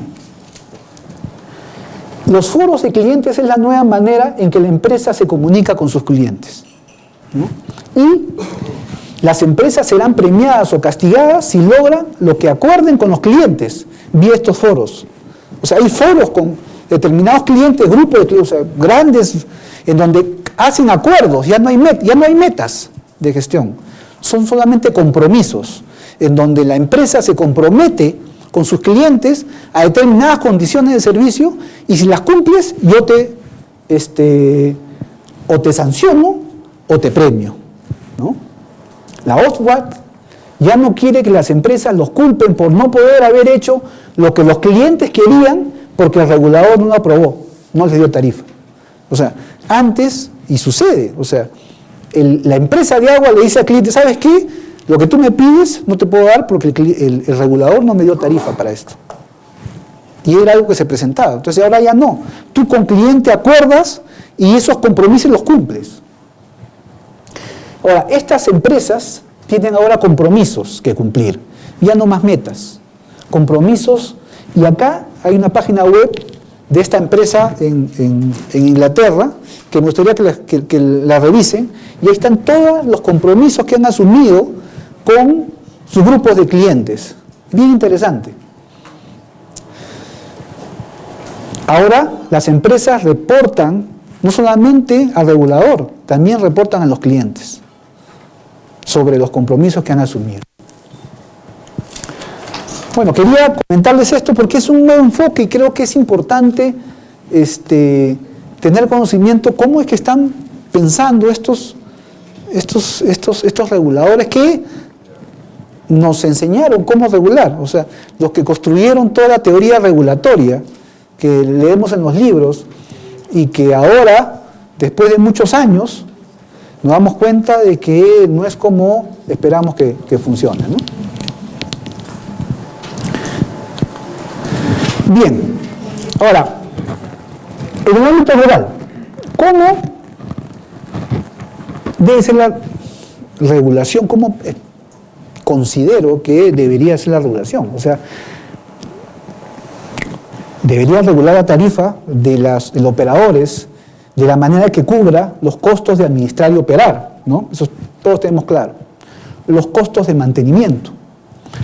Speaker 1: Los foros de clientes es la nueva manera en que la empresa se comunica con sus clientes, ¿no? Y las empresas serán premiadas o castigadas si logran lo que acuerden con los clientes vía estos foros. O sea, hay foros con determinados clientes, grupos de clientes, o sea, grandes, en donde hacen acuerdos, ya no hay metas de gestión, son solamente compromisos, en donde la empresa se compromete con sus clientes a determinadas condiciones de servicio, y si las cumples, yo o te sanciono o te premio, ¿no? La OSWAT ya no quiere que las empresas los culpen por no poder haber hecho lo que los clientes querían porque el regulador no lo aprobó, no les dio tarifa. O sea, antes, y sucede, o sea, la empresa de agua le dice al cliente, ¿sabes qué? Lo que tú me pides no te puedo dar porque el regulador no me dio tarifa para esto. Y era algo que se presentaba. Entonces ahora ya no. Tú con cliente acuerdas y esos compromisos los cumples. Ahora, estas empresas tienen ahora compromisos que cumplir, ya no más metas, compromisos. Y acá hay una página web de esta empresa en Inglaterra, que me gustaría que la revisen, y ahí están todos los compromisos que han asumido con sus grupos de clientes. Bien interesante. Ahora las empresas reportan no solamente al regulador, también reportan a los clientes sobre los compromisos que han asumido. Bueno, quería comentarles esto porque es un nuevo enfoque y creo que es importante tener conocimiento cómo es que están pensando estos reguladores que nos enseñaron cómo regular, o sea, los que construyeron toda la teoría regulatoria que leemos en los libros y que ahora, después de muchos años, nos damos cuenta de que no es como esperamos que funcione, ¿no? Bien, ahora, en el ámbito rural, ¿cómo debe ser la regulación? ¿Cómo considero que debería ser la regulación? O sea, debería regular la tarifa de los operadores de la manera que cubra los costos de administrar y operar, ¿no? Eso todos tenemos claro. Los costos de mantenimiento.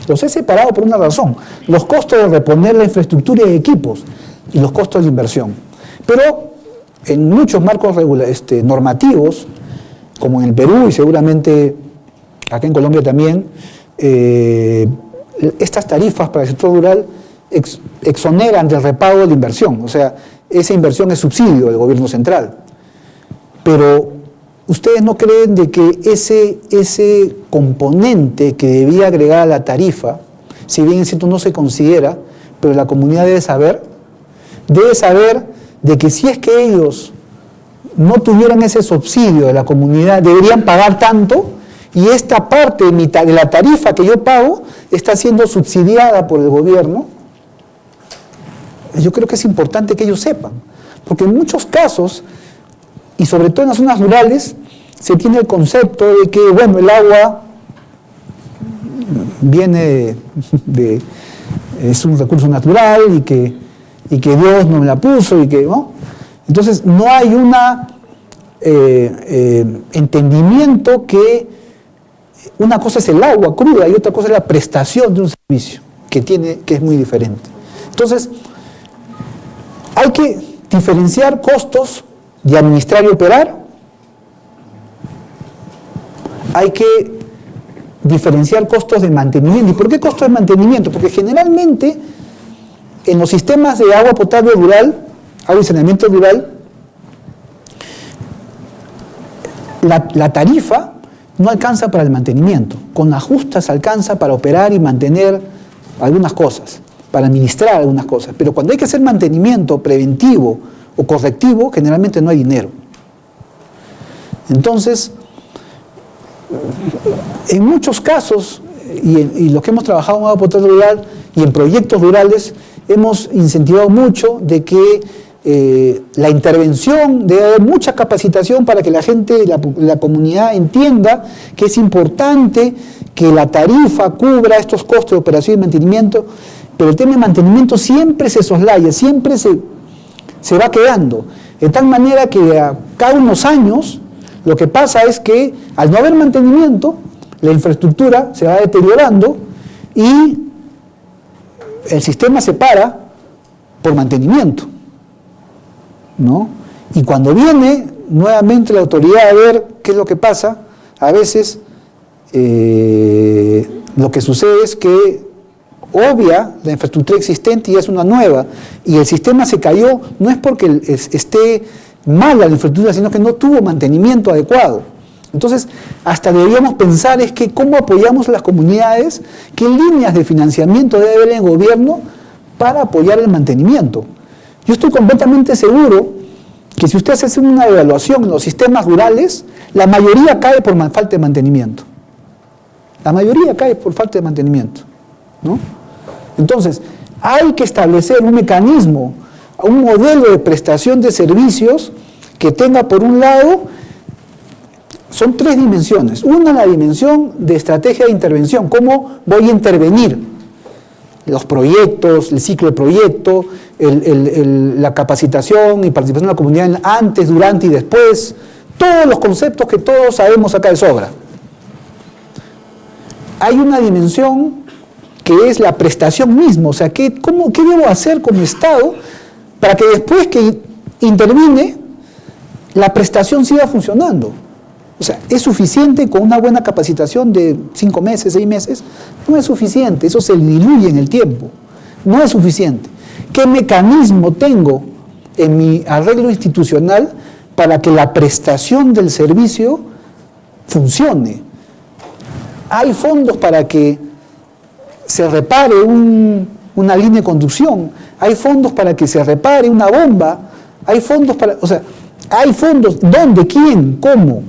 Speaker 1: Los he separado por una razón. Los costos de reponer la infraestructura y equipos y los costos de inversión. Pero en muchos marcos normativos, como en el Perú y seguramente acá en Colombia también, estas tarifas para el sector rural exoneran del repago de la inversión. O sea, esa inversión es subsidio del gobierno central. Pero ¿ustedes no creen de que ese componente que debía agregar a la tarifa, si bien es cierto no se considera, pero la comunidad debe saber de que si es que ellos no tuvieran ese subsidio de la comunidad, deberían pagar tanto, y esta parte de la tarifa que yo pago está siendo subsidiada por el gobierno? Yo creo que es importante que ellos sepan, porque en muchos casos, y sobre todo en las zonas rurales, se tiene el concepto de que, bueno, el agua viene es un recurso natural y que Dios nos la puso y que, ¿no? Entonces no hay un entendimiento que una cosa es el agua cruda y otra cosa es la prestación de un servicio que es muy diferente. Entonces, hay que diferenciar costos de administrar y operar. Hay que diferenciar costos de mantenimiento. ¿Y por qué costos de mantenimiento? Porque generalmente en los sistemas de agua potable rural, agua y saneamiento rural, la tarifa no alcanza para el mantenimiento. Con las justas alcanza para operar y mantener algunas cosas, para administrar algunas cosas. Pero cuando hay que hacer mantenimiento preventivo o correctivo, generalmente no hay dinero. Entonces, en muchos casos, y los que hemos trabajado en agua potable rural y en proyectos rurales, hemos incentivado mucho de que la intervención, debe haber mucha capacitación para que la gente, la comunidad entienda que es importante que la tarifa cubra estos costos de operación y mantenimiento, pero el tema de mantenimiento siempre se soslaya, siempre se va quedando, de tal manera que a cada unos años lo que pasa es que al no haber mantenimiento, la infraestructura se va deteriorando y el sistema se para por mantenimiento, ¿no? Y cuando viene nuevamente la autoridad a ver qué es lo que pasa, a veces lo que sucede es que obvia la infraestructura existente y es una nueva, y el sistema se cayó, no es porque esté mala la infraestructura, sino que no tuvo mantenimiento adecuado. Entonces, hasta deberíamos pensar es que cómo apoyamos a las comunidades, qué líneas de financiamiento debe haber en el gobierno para apoyar el mantenimiento. Yo estoy completamente seguro que si ustedes hacen una evaluación en los sistemas rurales, la mayoría cae por falta de mantenimiento. La mayoría cae por falta de mantenimiento, ¿no? Entonces, hay que establecer un mecanismo, un modelo de prestación de servicios que tenga, por un lado, son tres dimensiones. Una, la dimensión de estrategia de intervención, cómo voy a intervenir los proyectos, el ciclo de proyecto, la capacitación y participación de la comunidad antes, durante y después, todos los conceptos que todos sabemos acá de sobra. Hay una dimensión que es la prestación misma, o sea, ¿qué debo hacer como Estado para que después que intervine, la prestación siga funcionando? O sea, ¿es suficiente con una buena capacitación de 5 meses, 6 meses? No es suficiente, eso se diluye en el tiempo. No es suficiente. ¿Qué mecanismo tengo en mi arreglo institucional para que la prestación del servicio funcione. Hay fondos para que se repare una línea de conducción, hay fondos para que se repare una bomba, hay fondos para, o sea, hay fondos, ¿dónde? ¿Quién? ¿Cómo?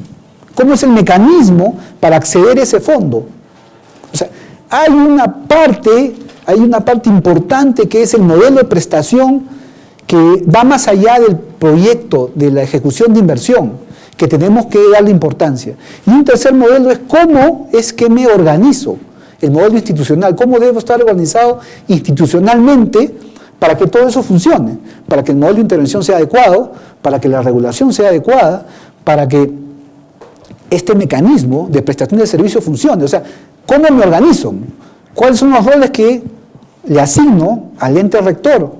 Speaker 1: ¿Cómo es el mecanismo para acceder a ese fondo? O sea, hay una parte importante que es el modelo de prestación que va más allá del proyecto, de la ejecución de inversión, que tenemos que darle importancia. Y un tercer modelo es cómo es que me organizo, el modelo institucional, cómo debo estar organizado institucionalmente para que todo eso funcione, para que el modelo de intervención sea adecuado, para que la regulación sea adecuada, para que este mecanismo de prestación de servicio funcione. O sea, ¿cómo me organizo? ¿Cuáles son los roles que le asigno al ente rector,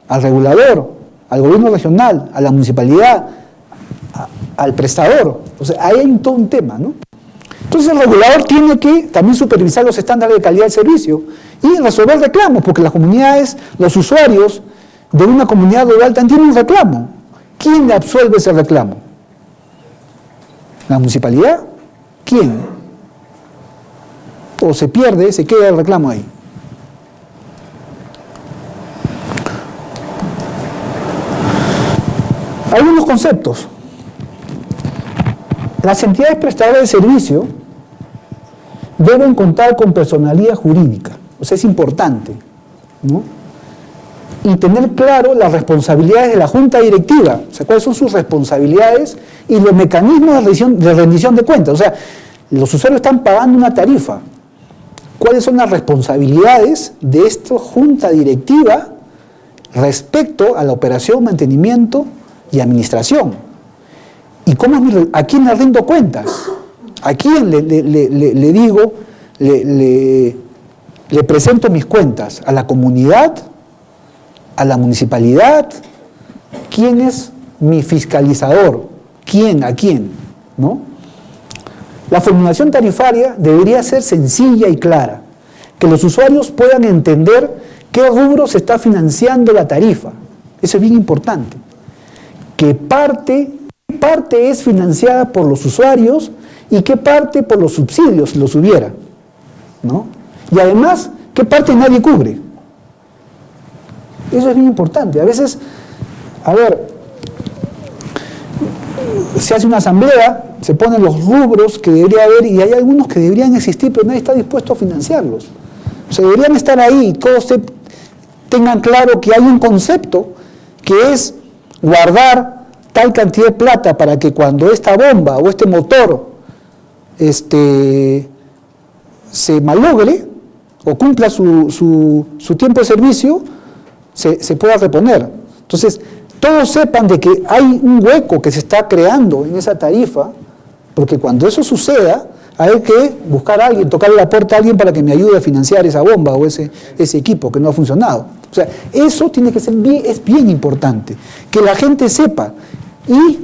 Speaker 1: al regulador, al gobierno regional, a la municipalidad, al prestador? O sea, ahí hay todo un tema, ¿no? Entonces el regulador tiene que también supervisar los estándares de calidad del servicio y resolver reclamos, porque las comunidades, los usuarios de una comunidad rural también tienen un reclamo. ¿Quién le absuelve ese reclamo? ¿La municipalidad? ¿Quién? O se pierde, se queda el reclamo ahí. Algunos conceptos. Las entidades prestadoras de servicio deben contar con personalidad jurídica, o sea, es importante, ¿no? Y tener claro las responsabilidades de la junta directiva, o sea, cuáles son sus responsabilidades y los mecanismos de rendición de cuentas. O sea, los usuarios están pagando una tarifa. ¿Cuáles son las responsabilidades de esta junta directiva respecto a la operación, mantenimiento y administración? ¿Y a quién le rindo cuentas? ¿A quién le digo, le presento mis cuentas? ¿A la comunidad? ¿A la municipalidad? ¿Quién es mi fiscalizador? ¿Quién? ¿A quién? ¿No? La formulación tarifaria debería ser sencilla y clara, que los usuarios puedan entender qué rubro se está financiando la tarifa. Eso es bien importante. ¿Qué parte es financiada por los usuarios y qué parte por los subsidios, si los hubiera, ¿no? Y además, ¿qué parte nadie cubre? Eso es bien importante. A veces, se hace una asamblea, se ponen los rubros que debería haber y hay algunos que deberían existir, pero nadie está dispuesto a financiarlos. O sea, deberían estar ahí, todos tengan claro que hay un concepto que es guardar tal cantidad de plata para que cuando esta bomba o este motor se malogre o cumpla su tiempo de servicio, se pueda reponer. Entonces, todos sepan de que hay un hueco que se está creando en esa tarifa, porque cuando eso suceda, hay que buscar a alguien, tocarle la puerta a alguien para que me ayude a financiar esa bomba o ese equipo que no ha funcionado. O sea, eso tiene que ser es bien importante, que la gente sepa. Y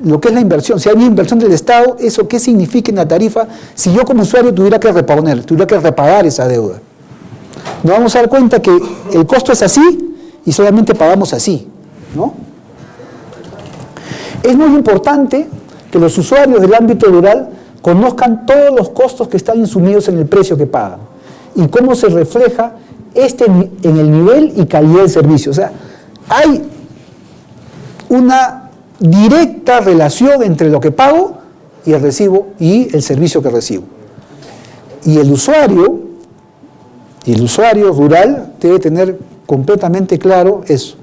Speaker 1: lo que es la inversión, si hay una inversión del Estado, ¿eso qué significa en la tarifa? Si yo como usuario tuviera que repagar esa deuda. Nos vamos a dar cuenta que el costo es así y solamente pagamos así, ¿no? Es muy importante que los usuarios del ámbito rural conozcan todos los costos que están insumidos en el precio que pagan y cómo se refleja en el nivel y calidad del servicio. O sea, hay una directa relación entre lo que pago y el recibo y el servicio que recibo. Y el usuario rural debe tener completamente claro eso.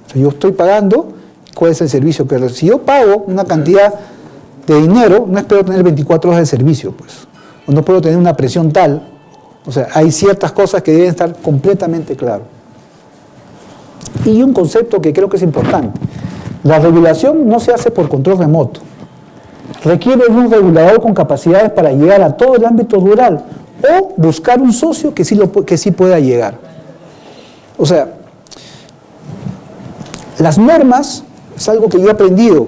Speaker 1: O sea, yo estoy pagando, ¿cuál es el servicio que recibo? Si yo pago una cantidad de dinero, no espero tener 24 horas de servicio, pues. O no puedo tener una presión tal. O sea, hay ciertas cosas que deben estar completamente claras. Y un concepto que creo que es importante. La regulación no se hace por control remoto. Requiere de un regulador con capacidades para llegar a todo el ámbito rural o buscar un socio que sí pueda llegar. O sea, las normas es algo que yo he aprendido.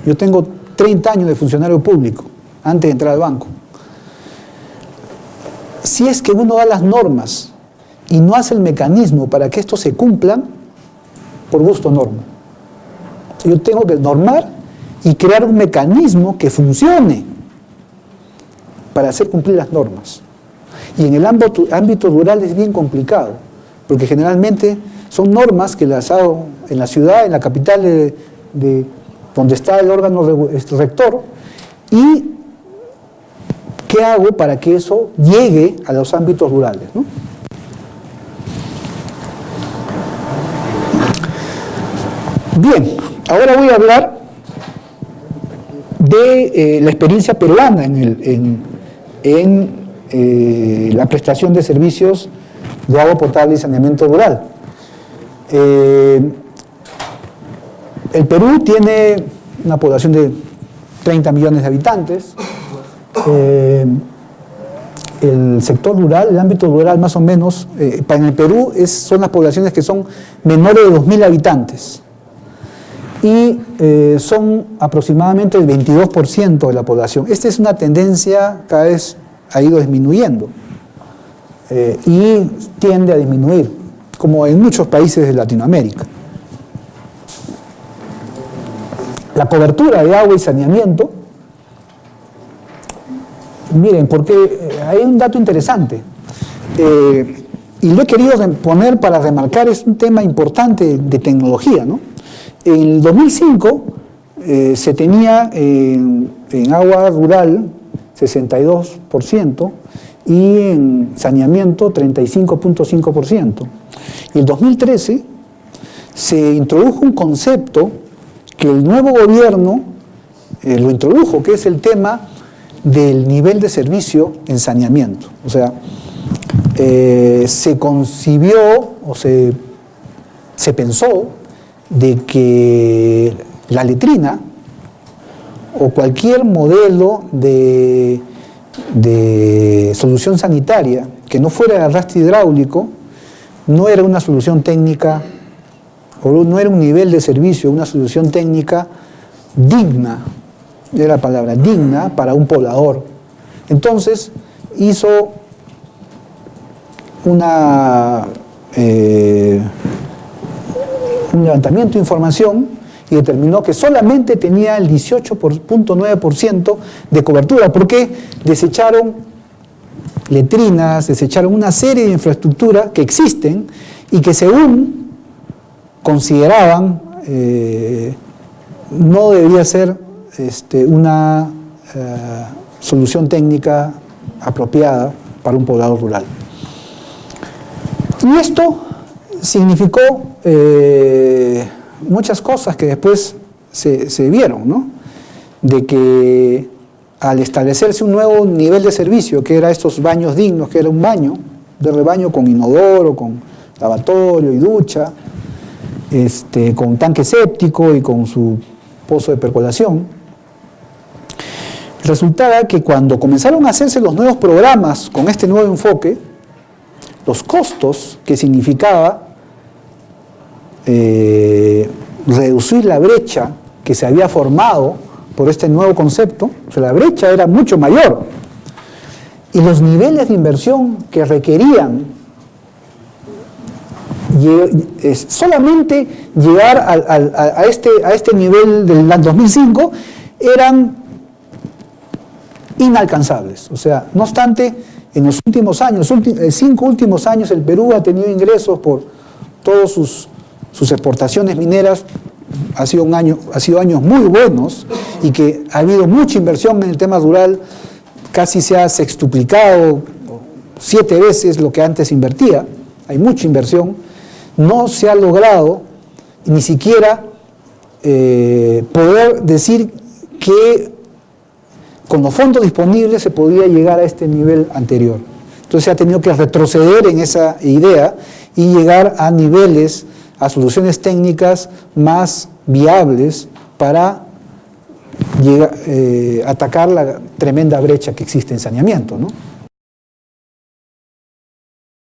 Speaker 1: Yo tengo 30 años de funcionario público antes de entrar al banco. Si es que uno da las normas y no hace el mecanismo para que esto se cumplan, por gusto norma. Yo tengo que normar y crear un mecanismo que funcione para hacer cumplir las normas. Y en el ámbito rural es bien complicado, porque generalmente son normas que las hago en la ciudad, en la capital de donde está el órgano rector, y ¿qué hago para que eso llegue a los ámbitos rurales, ¿no? Bien, ahora voy a hablar de la experiencia peruana en la prestación de servicios de agua potable y saneamiento rural. El Perú tiene una población de 30 millones de habitantes. El sector rural, el ámbito rural más o menos, en el Perú son las poblaciones que son menores de 2.000 habitantes. Y son aproximadamente el 22% de la población. Esta es una tendencia, cada vez ha ido disminuyendo y tiende a disminuir, como en muchos países de Latinoamérica. La cobertura de agua y saneamiento, miren, porque hay un dato interesante, y lo he querido poner para remarcar, es un tema importante de tecnología, ¿no? En el 2005 se tenía en agua rural 62% y en saneamiento 35.5%. Y en el 2013 se introdujo un concepto que el nuevo gobierno lo introdujo, que es el tema del nivel de servicio en saneamiento. O sea, se concibió o se pensó de que la letrina o cualquier modelo de solución sanitaria que no fuera de arrastre hidráulico no era una solución técnica o no era un nivel de servicio, una solución técnica digna, era la palabra, digna para un poblador. Entonces hizo un levantamiento de información y determinó que solamente tenía el 18.9% de cobertura, porque desecharon letrinas, desecharon una serie de infraestructuras que existen y que según consideraban no debería ser una solución técnica apropiada para un poblador rural. Y esto significó muchas cosas que después se vieron, ¿no? De que al establecerse un nuevo nivel de servicio, que era estos baños dignos, que era un baño de rebaño con inodoro, con lavatorio y ducha, con tanque séptico y con su pozo de percolación, resultaba que cuando comenzaron a hacerse los nuevos programas con este nuevo enfoque, los costos que significaba reducir la brecha que se había formado por este nuevo concepto, o sea, la brecha era mucho mayor. Y los niveles de inversión que requerían solamente llegar a este nivel del 2005 eran inalcanzables. O sea, no obstante, en los últimos años, 5 últimos años, el Perú ha tenido ingresos por todas sus exportaciones mineras. Ha sido años muy buenos y que ha habido mucha inversión en el tema rural, casi se ha sextuplicado 7 veces lo que antes invertía, hay mucha inversión, no se ha logrado ni siquiera poder decir que con los fondos disponibles se podía llegar a este nivel anterior. Entonces se ha tenido que retroceder en esa idea y llegar a niveles, a soluciones técnicas más viables para atacar la tremenda brecha que existe en saneamiento, ¿no?